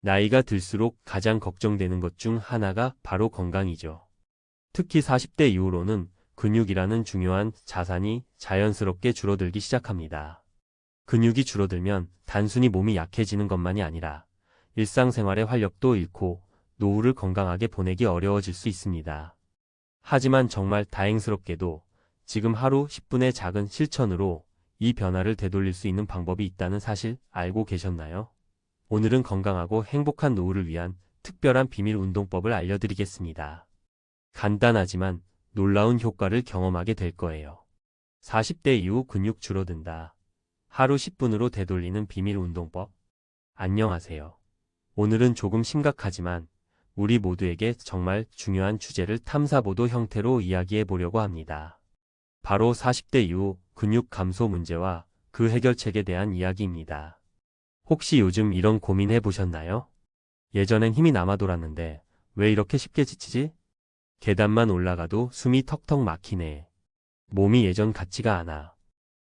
나이가 들수록 가장 걱정되는 것 중 하나가 바로 건강이죠. 특히 40대 이후로는 근육이라는 중요한 자산이 자연스럽게 줄어들기 시작합니다. 근육이 줄어들면 단순히 몸이 약해지는 것만이 아니라 일상생활의 활력도 잃고 노후를 건강하게 보내기 어려워질 수 있습니다. 하지만 정말 다행스럽게도 지금 하루 10분의 작은 실천으로 이 변화를 되돌릴 수 있는 방법이 있다는 사실 알고 계셨나요? 오늘은 건강하고 행복한 노후를 위한 특별한 비밀 운동법을 알려드리겠습니다. 간단하지만 놀라운 효과를 경험하게 될 거예요. 40대 이후 근육 줄어든다. 하루 10분으로 되돌리는 비밀 운동법. 안녕하세요. 오늘은 조금 심각하지만 우리 모두에게 정말 중요한 주제를 탐사보도 형태로 이야기해 보려고 합니다. 바로 40대 이후 근육 감소 문제와 그 해결책에 대한 이야기입니다. 혹시 요즘 이런 고민 해보셨나요? 예전엔 힘이 남아 돌았는데 왜 이렇게 쉽게 지치지? 계단만 올라가도 숨이 턱턱 막히네. 몸이 예전 같지가 않아.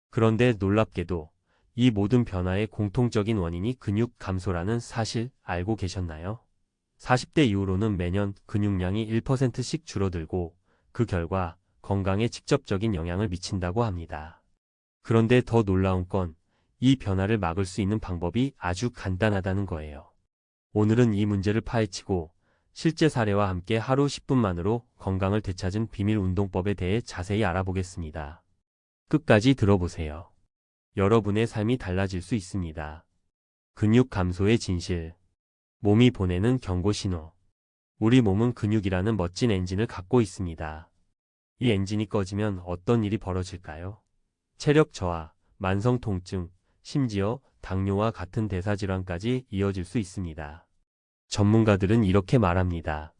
그런데 놀랍게도 이 모든 변화의 공통적인 원인이 근육 감소라는 사실 알고 계셨나요? 40대 이후로는 매년 근육량이 1%씩 줄어들고 그 결과 건강에 직접적인 영향을 미친다고 합니다. 그런데 더 놀라운 건 이 변화를 막을 수 있는 방법이 아주 간단하다는 거예요. 오늘은 이 문제를 파헤치고 실제 사례와 함께 하루 10분만으로 건강을 되찾은 비밀 운동법에 대해 자세히 알아보겠습니다. 끝까지 들어보세요. 여러분의 삶이 달라질 수 있습니다. 근육 감소의 진실. 몸이 보내는 경고 신호. 우리 몸은 근육이라는 멋진 엔진을 갖고 있습니다. 이 엔진이 꺼지면 어떤 일이 벌어질까요? 체력 저하, 만성 통증, 심지어 당뇨와 같은 대사질환까지 이어질 수 있습니다. 전문가들은 이렇게 말합니다.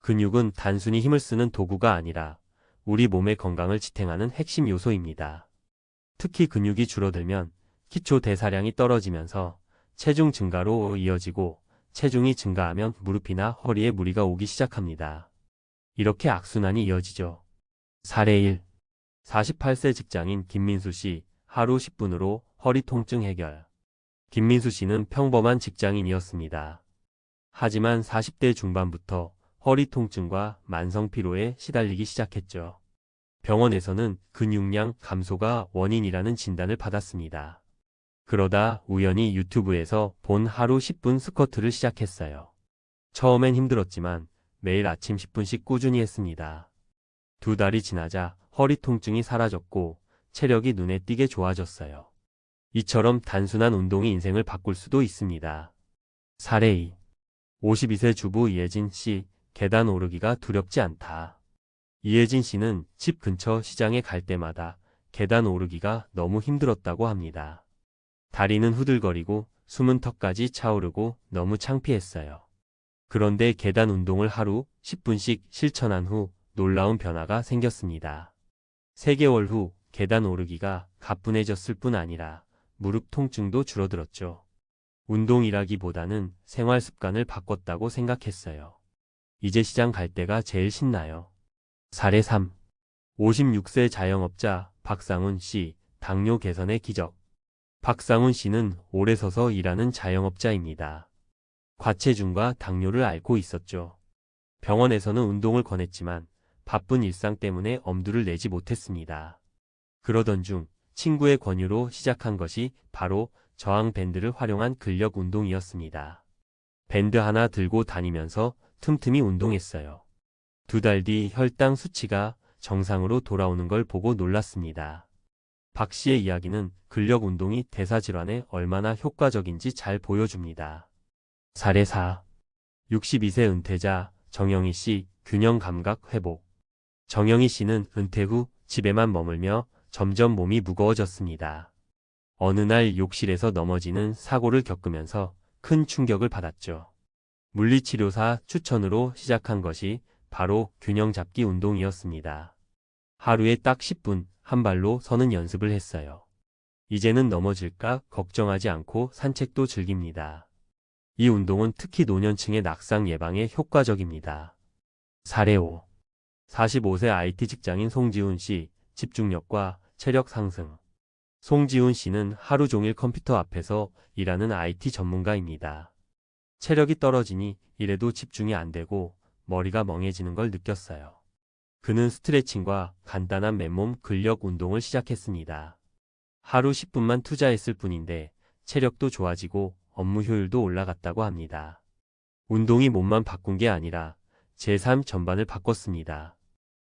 근육은 단순히 힘을 쓰는 도구가 아니라 우리 몸의 건강을 지탱하는 핵심 요소입니다. 특히 근육이 줄어들면 기초 대사량이 떨어지면서 체중 증가로 이어지고 체중이 증가하면 무릎이나 허리에 무리가 오기 시작합니다. 이렇게 악순환이 이어지죠. 사례 1. 48세 직장인 김민수 씨, 하루 10분으로 허리 통증 해결. 김민수 씨는 평범한 직장인이었습니다. 하지만 40대 중반부터 허리 통증과 만성 피로에 시달리기 시작했죠. 병원에서는 근육량 감소가 원인이라는 진단을 받았습니다. 그러다 우연히 유튜브에서 본 하루 10분 스쿼트를 시작했어요. 처음엔 힘들었지만 매일 아침 10분씩 꾸준히 했습니다. 2달이 지나자 허리 통증이 사라졌고 체력이 눈에 띄게 좋아졌어요. 이처럼 단순한 운동이 인생을 바꿀 수도 있습니다. 사례 2. 52세 주부 이혜진 씨, 계단 오르기가 두렵지 않다. 이혜진 씨는 집 근처 시장에 갈 때마다 계단 오르기가 너무 힘들었다고 합니다. 다리는 후들거리고 숨은 턱까지 차오르고 너무 창피했어요. 그런데 계단 운동을 하루 10분씩 실천한 후 놀라운 변화가 생겼습니다. 3개월 후 계단 오르기가 가뿐해졌을 뿐 아니라 무릎 통증도 줄어들었죠. 운동이라기보다는 생활 습관을 바꿨다고 생각했어요. 이제 시장 갈 때가 제일 신나요. 사례 3. 56세 자영업자 박상훈 씨, 당뇨 개선의 기적. 박상훈 씨는 오래 서서 일하는 자영업자입니다. 과체중과 당뇨를 앓고 있었죠. 병원에서는 운동을 권했지만 바쁜 일상 때문에 엄두를 내지 못했습니다. 그러던 중 친구의 권유로 시작한 것이 바로 저항 밴드를 활용한 근력 운동이었습니다. 밴드 하나 들고 다니면서 틈틈이 운동했어요. 2달 뒤 혈당 수치가 정상으로 돌아오는 걸 보고 놀랐습니다. 박 씨의 이야기는 근력 운동이 대사질환에 얼마나 효과적인지 잘 보여줍니다. 사례 4. 62세 은퇴자 정영희 씨, 균형 감각 회복. 정영희 씨는 은퇴 후 집에만 머물며 점점 몸이 무거워졌습니다. 어느 날 욕실에서 넘어지는 사고를 겪으면서 큰 충격을 받았죠. 물리치료사 추천으로 시작한 것이 바로 균형 잡기 운동이었습니다. 하루에 딱 10분 한 발로 서는 연습을 했어요. 이제는 넘어질까 걱정하지 않고 산책도 즐깁니다. 이 운동은 특히 노년층의 낙상 예방에 효과적입니다. 사례 5. 45세 IT 직장인 송지훈 씨, 집중력과 체력 상승. 송지훈 씨는 하루 종일 컴퓨터 앞에서 일하는 IT 전문가입니다. 체력이 떨어지니 이래도 집중이 안 되고 머리가 멍해지는 걸 느꼈어요. 그는 스트레칭과 간단한 맨몸 근력 운동을 시작했습니다. 하루 10분만 투자했을 뿐인데 체력도 좋아지고 업무 효율도 올라갔다고 합니다. 운동이 몸만 바꾼 게 아니라 제 삶 전반을 바꿨습니다.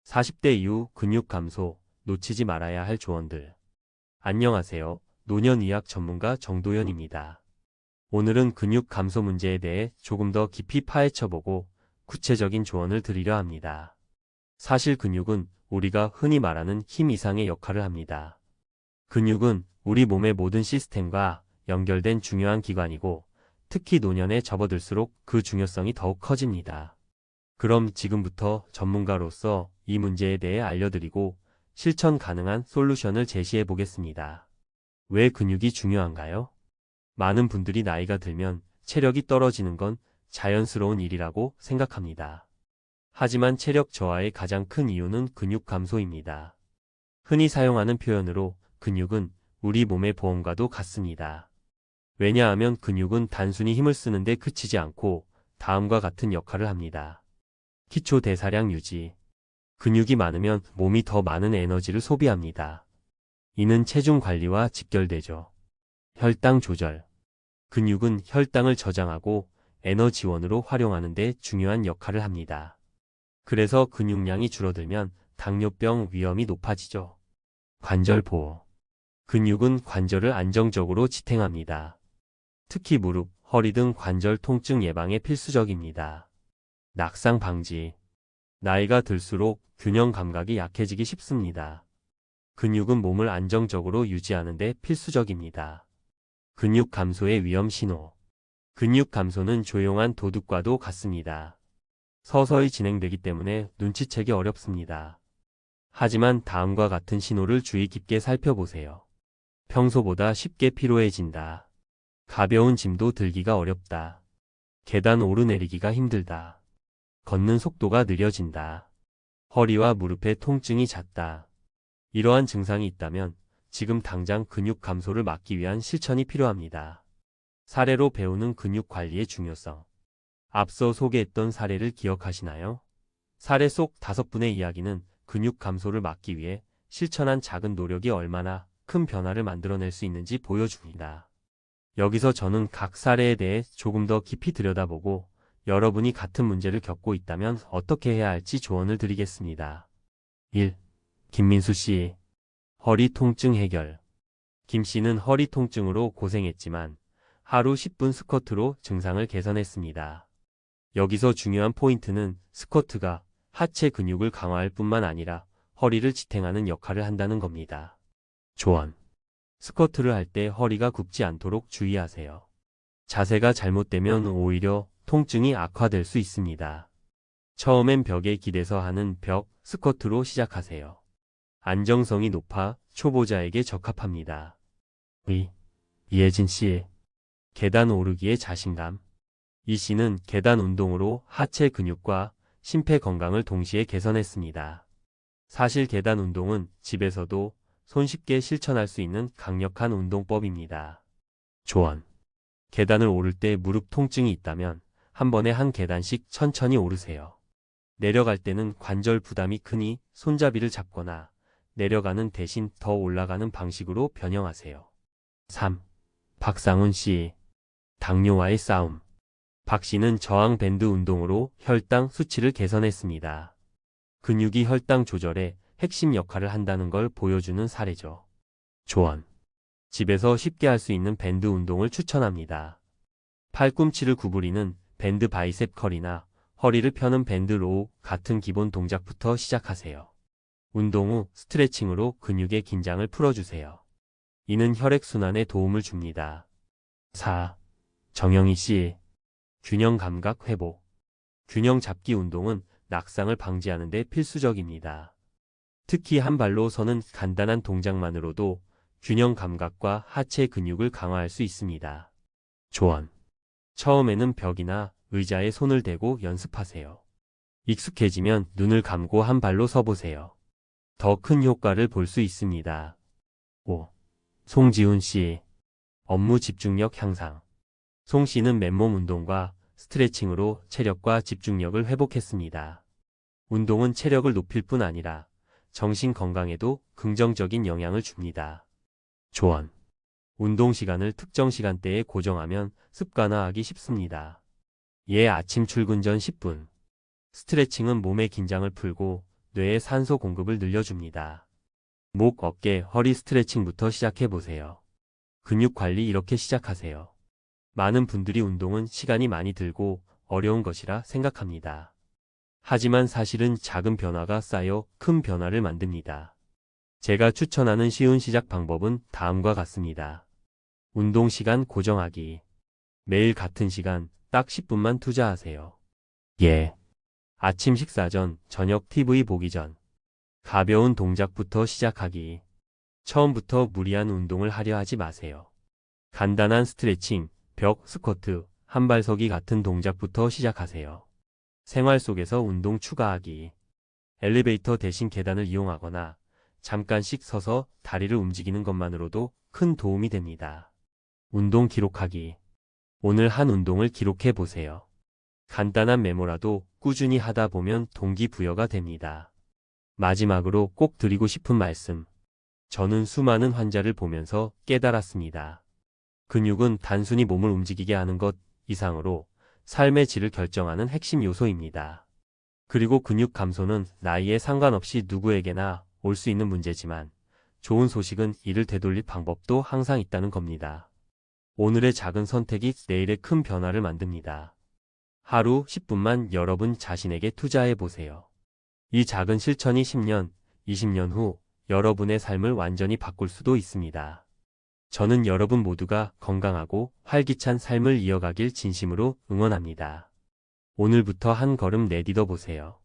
40대 이후 근육 감소, 놓치지 말아야 할 조언들. 안녕하세요. 노년의학 전문가 정도현입니다. 오늘은 근육 감소 문제에 대해 조금 더 깊이 파헤쳐보고 구체적인 조언을 드리려 합니다. 사실 근육은 우리가 흔히 말하는 힘 이상의 역할을 합니다. 근육은 우리 몸의 모든 시스템과 연결된 중요한 기관이고 특히 노년에 접어들수록 그 중요성이 더욱 커집니다. 그럼 지금부터 전문가로서 이 문제에 대해 알려드리고 실천 가능한 솔루션을 제시해 보겠습니다. 왜 근육이 중요한가요? 많은 분들이 나이가 들면 체력이 떨어지는 건 자연스러운 일이라고 생각합니다. 하지만 체력 저하의 가장 큰 이유는 근육 감소입니다. 흔히 사용하는 표현으로 근육은 우리 몸의 보험과도 같습니다. 왜냐하면 근육은 단순히 힘을 쓰는데 그치지 않고 다음과 같은 역할을 합니다. 기초 대사량 유지. 근육이 많으면 몸이 더 많은 에너지를 소비합니다. 이는 체중 관리와 직결되죠. 혈당 조절. 근육은 혈당을 저장하고 에너지원으로 활용하는 데 중요한 역할을 합니다. 그래서 근육량이 줄어들면 당뇨병 위험이 높아지죠. 관절 보호. 근육은 관절을 안정적으로 지탱합니다. 특히 무릎, 허리 등 관절 통증 예방에 필수적입니다. 낙상 방지. 나이가 들수록 균형 감각이 약해지기 쉽습니다. 근육은 몸을 안정적으로 유지하는 데 필수적입니다. 근육 감소의 위험 신호. 근육 감소는 조용한 도둑과도 같습니다. 서서히 진행되기 때문에 눈치채기 어렵습니다. 하지만 다음과 같은 신호를 주의 깊게 살펴보세요. 평소보다 쉽게 피로해진다. 가벼운 짐도 들기가 어렵다. 계단 오르내리기가 힘들다. 걷는 속도가 느려진다. 허리와 무릎에 통증이 잦다. 이러한 증상이 있다면 지금 당장 근육 감소를 막기 위한 실천이 필요합니다. 사례로 배우는 근육 관리의 중요성. 앞서 소개했던 사례를 기억하시나요? 사례 속 5분의 이야기는 근육 감소를 막기 위해 실천한 작은 노력이 얼마나 큰 변화를 만들어낼 수 있는지 보여줍니다. 여기서 저는 각 사례에 대해 조금 더 깊이 들여다보고 여러분이 같은 문제를 겪고 있다면 어떻게 해야 할지 조언을 드리겠습니다. 1. 김민수 씨. 허리 통증 해결. 김 씨는 허리 통증으로 고생했지만 하루 10분 스쿼트로 증상을 개선했습니다. 여기서 중요한 포인트는 스쿼트가 하체 근육을 강화할 뿐만 아니라 허리를 지탱하는 역할을 한다는 겁니다. 조언. 스쿼트를 할 때 허리가 굽지 않도록 주의하세요. 자세가 잘못되면 오히려 통증이 악화될 수 있습니다. 처음엔 벽에 기대서 하는 벽 스쿼트로 시작하세요. 안정성이 높아 초보자에게 적합합니다. 이혜진 씨. 계단 오르기의 자신감. 이 씨는 계단 운동으로 하체 근육과 심폐 건강을 동시에 개선했습니다. 사실 계단 운동은 집에서도 손쉽게 실천할 수 있는 강력한 운동법입니다. 조언. 계단을 오를 때 무릎 통증이 있다면 한 번에 한 계단씩 천천히 오르세요. 내려갈 때는 관절 부담이 크니 손잡이를 잡거나 내려가는 대신 더 올라가는 방식으로 변형하세요. 3. 박상훈 씨. 당뇨와의 싸움. 박 씨는 저항 밴드 운동으로 혈당 수치를 개선했습니다. 근육이 혈당 조절에 핵심 역할을 한다는 걸 보여주는 사례죠. 조언. 집에서 쉽게 할 수 있는 밴드 운동을 추천합니다. 팔꿈치를 구부리는 밴드 바이셉 컬이나 허리를 펴는 밴드 로우 같은 기본 동작부터 시작하세요. 운동 후 스트레칭으로 근육의 긴장을 풀어주세요. 이는 혈액순환에 도움을 줍니다. 4. 정영희 씨. 균형 감각 회복. 균형 잡기 운동은 낙상을 방지하는 데 필수적입니다. 특히 한 발로 서는 간단한 동작만으로도 균형 감각과 하체 근육을 강화할 수 있습니다. 조언. 처음에는 벽이나 의자에 손을 대고 연습하세요. 익숙해지면 눈을 감고 한 발로 서보세요. 더 큰 효과를 볼 수 있습니다. 5. 송지훈 씨. 업무 집중력 향상. 송 씨는 맨몸 운동과 스트레칭으로 체력과 집중력을 회복했습니다. 운동은 체력을 높일 뿐 아니라 정신 건강에도 긍정적인 영향을 줍니다. 조언. 운동 시간을 특정 시간대에 고정하면 습관화하기 쉽습니다. 아침 출근 전 10분. 스트레칭은 몸의 긴장을 풀고 뇌에 산소 공급을 늘려줍니다. 목, 어깨, 허리 스트레칭부터 시작해보세요. 근육 관리 이렇게 시작하세요. 많은 분들이 운동은 시간이 많이 들고 어려운 것이라 생각합니다. 하지만 사실은 작은 변화가 쌓여 큰 변화를 만듭니다. 제가 추천하는 쉬운 시작 방법은 다음과 같습니다. 운동 시간 고정하기. 매일 같은 시간 딱 10분만 투자하세요. 아침 식사 전, 저녁 TV 보기 전. 가벼운 동작부터 시작하기. 처음부터 무리한 운동을 하려 하지 마세요. 간단한 스트레칭, 벽, 스쿼트, 한발서기 같은 동작부터 시작하세요. 생활 속에서 운동 추가하기. 엘리베이터 대신 계단을 이용하거나 잠깐씩 서서 다리를 움직이는 것만으로도 큰 도움이 됩니다. 운동 기록하기. 오늘 한 운동을 기록해 보세요. 간단한 메모라도 꾸준히 하다 보면 동기부여가 됩니다. 마지막으로 꼭 드리고 싶은 말씀. 저는 수많은 환자를 보면서 깨달았습니다. 근육은 단순히 몸을 움직이게 하는 것 이상으로 삶의 질을 결정하는 핵심 요소입니다. 그리고 근육 감소는 나이에 상관없이 누구에게나 올 수 있는 문제지만 좋은 소식은 이를 되돌릴 방법도 항상 있다는 겁니다. 오늘의 작은 선택이 내일의 큰 변화를 만듭니다. 하루 10분만 여러분 자신에게 투자해 보세요. 이 작은 실천이 10년, 20년 후 여러분의 삶을 완전히 바꿀 수도 있습니다. 저는 여러분 모두가 건강하고 활기찬 삶을 이어가길 진심으로 응원합니다. 오늘부터 한 걸음 내딛어 보세요.